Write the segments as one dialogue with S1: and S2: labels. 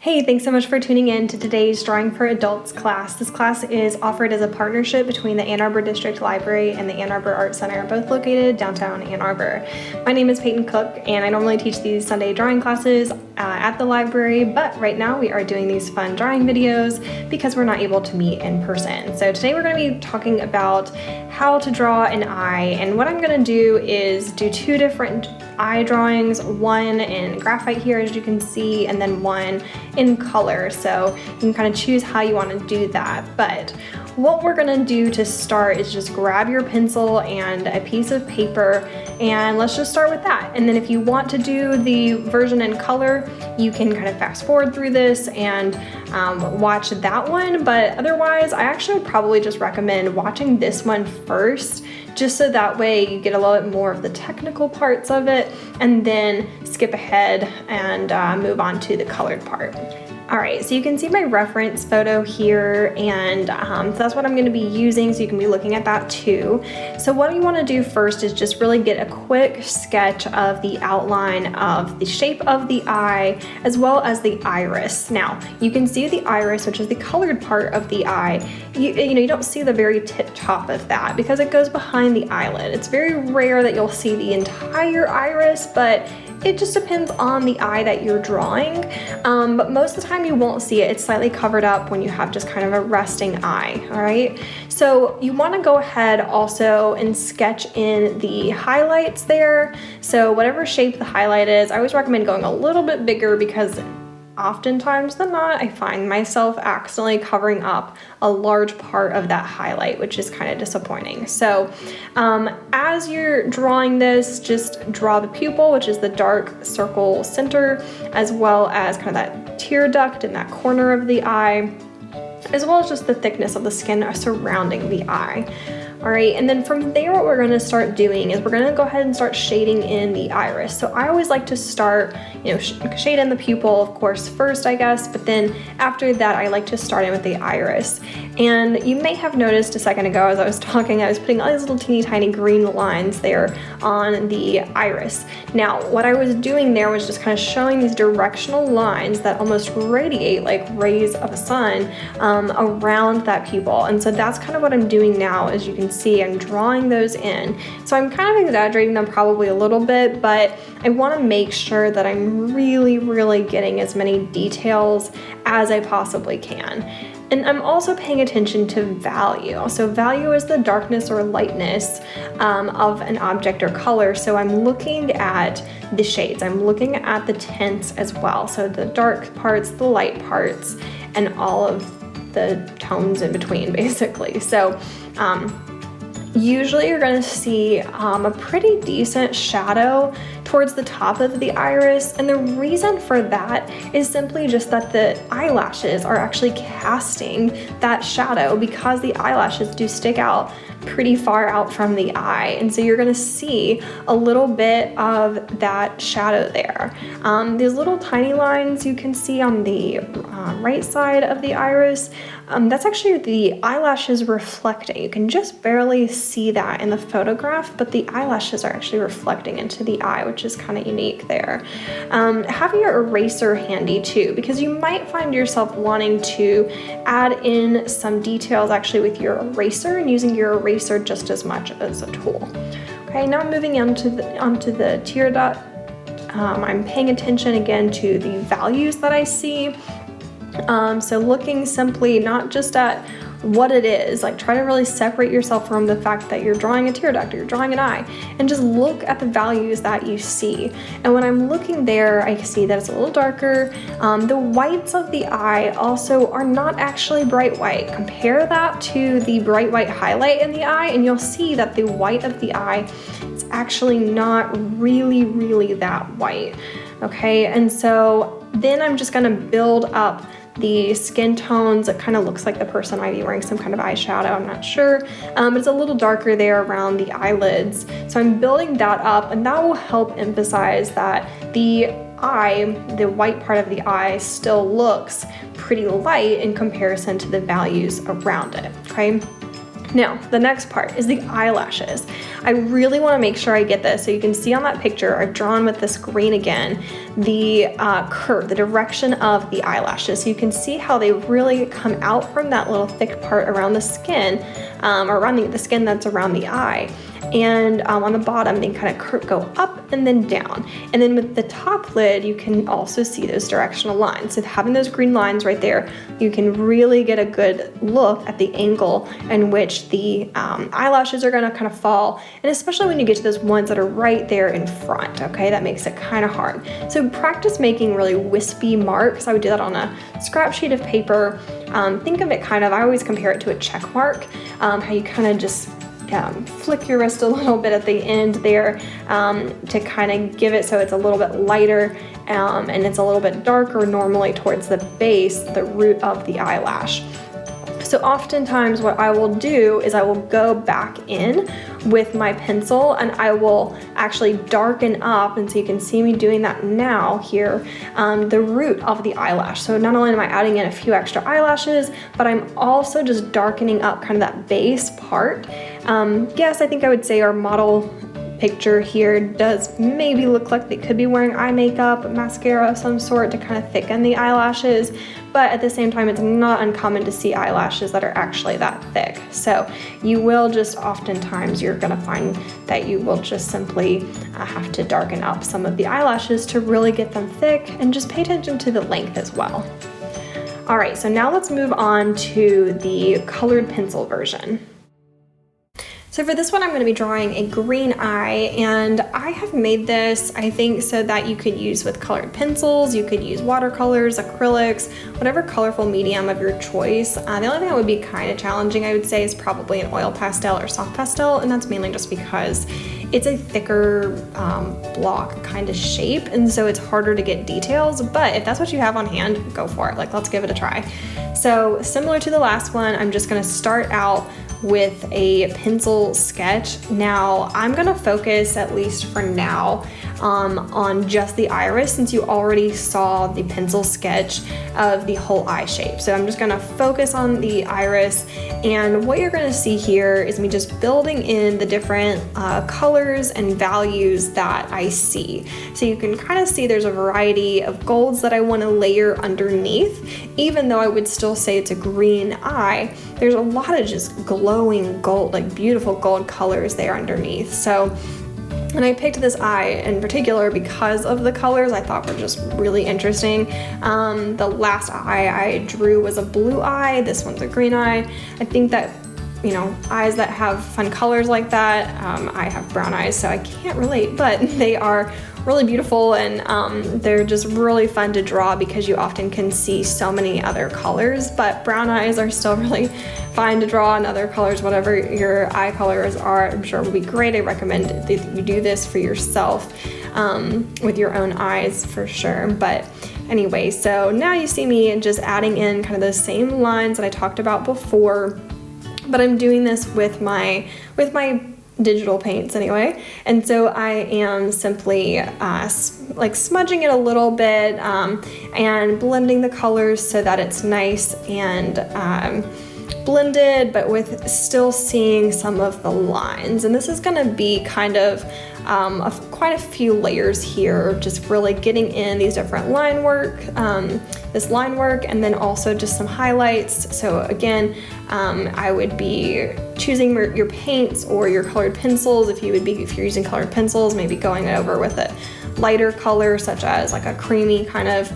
S1: Hey, thanks so much for tuning in to today's Drawing for Adults class. This class is offered as a partnership between the Ann Arbor District Library and the Ann Arbor Art Center, both located downtown Ann Arbor. My name is Payton Cook, and I normally teach these Sunday drawing classes at the library, but right now we are doing these fun drawing videos because we're not able to meet in person. So today we're going to be talking about how to draw an eye, and what I'm going to do is do two different eye drawings, one in graphite here as you can see, and then one in color. So you can kind of choose how you want to do that. But what we're going to do to start is just grab your pencil and a piece of paper, and let's just start with that. And then if you want to do the version in color, you can kind of fast forward through this and watch that one. But otherwise, I actually would probably just recommend watching this one first, just so that way you get a little bit more of the technical parts of it, and then skip ahead and move on to the colored part. All right, so you can see my reference photo here, and so that's what I'm going to be using, so you can be looking at that too. So what you want to do first is just really get a quick sketch of the outline of the shape of the eye, as well as the iris. Now, you can see the iris, which is the colored part of the eye. You don't see the very tip top of that because it goes behind the eyelid. It's very rare that you'll see the entire iris, but it just depends on the eye that you're drawing, but most of the time you won't see it. It's slightly covered up when you have just kind of a resting eye, all right? So you want to go ahead also and sketch in the highlights there. So whatever shape the highlight is, I always recommend going a little bit bigger because oftentimes than not, I find myself accidentally covering up a large part of that highlight, which is kind of disappointing. So as you're drawing this, just draw the pupil, which is the dark circle center, as well as kind of that tear duct in that corner of the eye, as well as just the thickness of the skin surrounding the eye. All right, and then from there, what we're gonna start doing is we're gonna go ahead and start shading in the iris. So I always like to start, shade in the pupil, of course, first, I guess, but then after that, I like to start in with the iris. And you may have noticed a second ago as I was talking, I was putting all these little teeny tiny green lines there on the iris. Now, what I was doing there was just kind of showing these directional lines that almost radiate like rays of the sun around that pupil. And so that's kind of what I'm doing now. As you can see, I'm drawing those in. So I'm kind of exaggerating them probably a little bit, but I want to make sure that I'm really getting as many details as I possibly can. And I'm also paying attention to value. So value is the darkness or lightness of an object or color. So I'm looking at the shades. I'm looking at the tints as well. So the dark parts, the light parts, and all of the tones in between, basically. So usually you're going to see a pretty decent shadow towards the top of the iris, and the reason for that is simply just that the eyelashes are actually casting that shadow, because the eyelashes do stick out pretty far out from the eye, and so you're going to see a little bit of that shadow there. These little tiny lines you can see on the right side of the iris, that's actually the eyelashes reflecting. You can just barely see that in the photograph, but the eyelashes are actually reflecting into the eye, which is kind of unique there. Have your eraser handy too, because you might find yourself wanting to add in some details actually with your eraser, and using your eraser just as much as a tool. Okay, now moving onto the tear duct. I'm paying attention again to the values that I see. So looking simply not just at what it is, like try to really separate yourself from the fact that you're drawing a tear duct or you're drawing an eye, and just look at the values that you see. And when I'm looking there, I see that it's a little darker. The whites of the eye also are not actually bright white. Compare that to the bright white highlight in the eye, and you'll see that the white of the eye is actually not really that white. Okay, and so then I'm just gonna build up the skin tones. It kind of looks like the person might be wearing some kind of eyeshadow, I'm not sure. But it's a little darker there around the eyelids. So I'm building that up, and that will help emphasize that the eye, the white part of the eye, still looks pretty light in comparison to the values around it, okay? Now, the next part is the eyelashes. I really want to make sure I get this. So you can see on that picture, I've drawn with this green again, the curve, the direction of the eyelashes. So you can see how they really come out from that little thick part around the skin, or around the skin that's around the eye. And on the bottom, they kind of go up and then down. And then with the top lid, you can also see those directional lines. So having those green lines right there, you can really get a good look at the angle in which the eyelashes are gonna kind of fall. And especially when you get to those ones that are right there in front, okay? That makes it kind of hard. So practice making really wispy marks. I would do that on a scrap sheet of paper. Think of it kind of, I always compare it to a check mark, how you kind of just flick your wrist a little bit at the end there to kind of give it so it's a little bit lighter and it's a little bit darker normally towards the base, the root of the eyelash. So oftentimes what I will do is I will go back in with my pencil and I will actually darken up, and so you can see me doing that now here, the root of the eyelash. So not only am I adding in a few extra eyelashes, but I'm also just darkening up kind of that base part. Yes, I think I would say our model picture here does maybe look like they could be wearing eye makeup, mascara of some sort to kind of thicken the eyelashes, but at the same time, it's not uncommon to see eyelashes that are actually that thick. So you will just oftentimes, you're gonna find that you will just simply have to darken up some of the eyelashes to really get them thick, and just pay attention to the length as well. All right, so now let's move on to the colored pencil version. So for this one, I'm going to be drawing a green eye, and I have made this, I think, so that you could use with colored pencils, you could use watercolors, acrylics, whatever colorful medium of your choice. The only thing that would be kind of challenging, I would say, is probably an oil pastel or soft pastel, and that's mainly just because it's a thicker block kind of shape, and so it's harder to get details, but if that's what you have on hand, go for it. Like, let's give it a try. So similar to the last one, I'm just going to start out with a pencil sketch. Now I'm gonna focus, at least for now, on just the iris, since you already saw the pencil sketch of the whole eye shape. So I'm just gonna focus on the iris, and what you're gonna see here is me just building in the different colors and values that I see. So you can kind of see there's a variety of golds that I wanna layer underneath. Even though I would still say it's a green eye, there's a lot of just glowing gold, like beautiful gold colors there underneath. So, and I picked this eye in particular because of the colors I thought were just really interesting. The last eye I drew was a blue eye. This one's a green eye. I think that, you know, eyes that have fun colors like that, I have brown eyes, so I can't relate, but they are really beautiful, and they're just really fun to draw because you often can see so many other colors, but brown eyes are still really fine to draw, and other colors, whatever your eye colors are, I'm sure will be great. I recommend that you do this for yourself with your own eyes for sure. But anyway, so now you see me just adding in kind of the same lines that I talked about before, but I'm doing this with my digital paints anyway. And so I am simply like smudging it a little bit and blending the colors so that it's nice and blended, but with still seeing some of the lines. And this is gonna be kind of quite a few layers here, just really getting in these different line work, this line work, and then also just some highlights. So again, I would be choosing your paints or your colored pencils. If you're using colored pencils, maybe going over with a lighter color, such as like a creamy kind of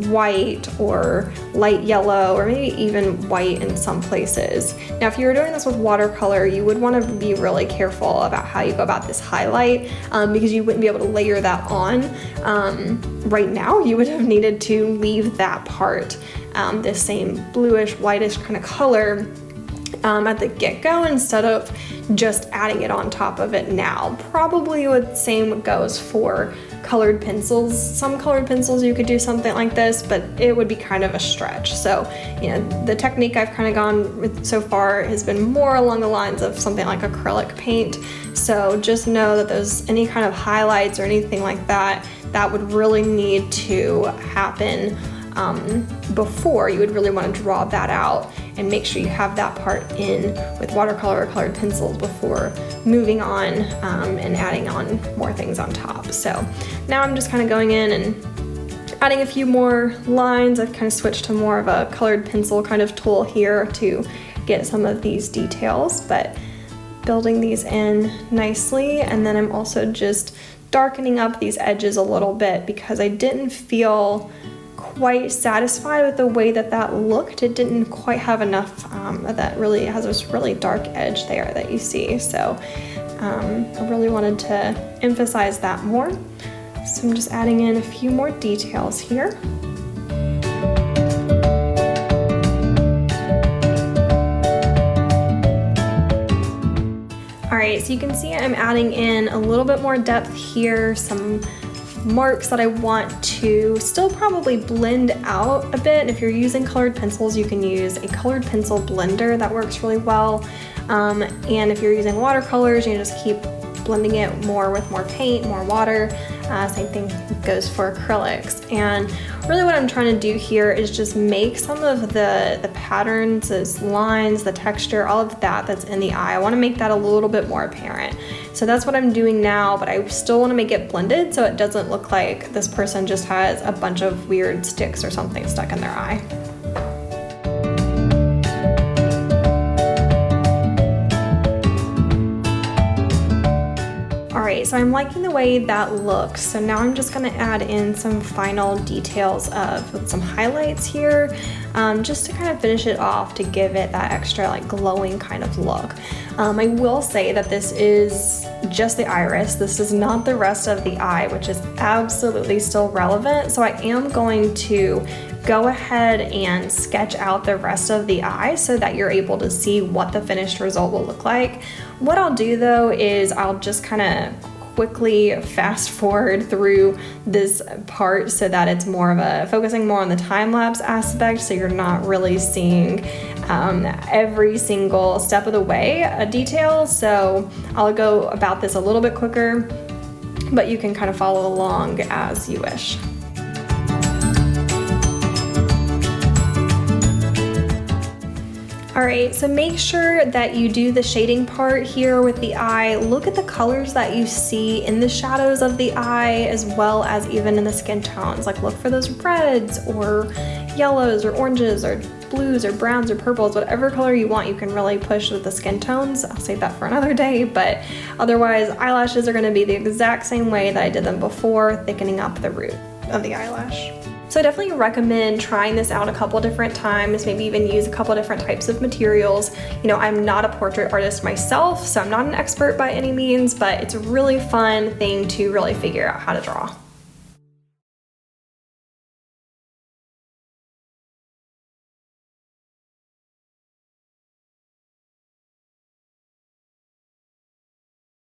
S1: white or light yellow, or maybe even white in some places. Now, if you were doing this with watercolor, you would want to be really careful about how you go about this highlight, because you wouldn't be able to layer that on right now. You would have needed to leave that part this same bluish, whitish kind of color at the get-go instead of just adding it on top of it now. Probably the same goes for colored pencils. Some colored pencils you could do something like this, but it would be kind of a stretch. So, you know, the technique I've kind of gone with so far has been more along the lines of something like acrylic paint. So just know that any kind of highlights or anything like that, that would really need to happen before, you would really want to draw that out and make sure you have that part in with watercolor or colored pencils before moving on and adding on more things on top. So now I'm just kind of going in and adding a few more lines. I've kind of switched to more of a colored pencil kind of tool here to get some of these details, but building these in nicely. And then I'm also just darkening up these edges a little bit because I didn't feel quite satisfied with the way that that looked. It didn't quite have enough that really has this really dark edge there that you see. So I really wanted to emphasize that more. So I'm just adding in a few more details here. All right, so you can see I'm adding in a little bit more depth here, some marks that I want to still probably blend out a bit. If you're using colored pencils, you can use a colored pencil blender. That works really well. And if you're using watercolors, you just keep blending it more with more paint, more water. Same thing goes for acrylics. And really what I'm trying to do here is just make some of the patterns, those lines, the texture, all of that that's in the eye. I want to make that a little bit more apparent. So that's what I'm doing now, but I still want to make it blended so it doesn't look like this person just has a bunch of weird sticks or something stuck in their eye. Alright, so I'm liking the way that looks. So now I'm just going to add in some final details with some highlights here, just to kind of finish it off to give it that extra like glowing kind of look. I will say that this is just the iris. This is not the rest of the eye, which is absolutely still relevant. So I am going to go ahead and sketch out the rest of the eye so that you're able to see what the finished result will look like. What I'll do though is I'll just kind of quickly fast forward through this part so that it's more of a focusing more on the time-lapse aspect, so you're not really seeing every single step of the way a detail. So I'll go about this a little bit quicker, but you can kind of follow along as you wish. All right, so make sure that you do the shading part here with the eye. Look at the colors that you see in the shadows of the eye as well as even in the skin tones. Like look for those reds or yellows or oranges or blues or browns or purples, whatever color you want, you can really push with the skin tones. I'll save that for another day, but otherwise eyelashes are gonna be the exact same way that I did them before, thickening up the root of the eyelash. So I definitely recommend trying this out a couple different times, maybe even use a couple different types of materials. You know, I'm not a portrait artist myself, so I'm not an expert by any means, but it's a really fun thing to really figure out how to draw.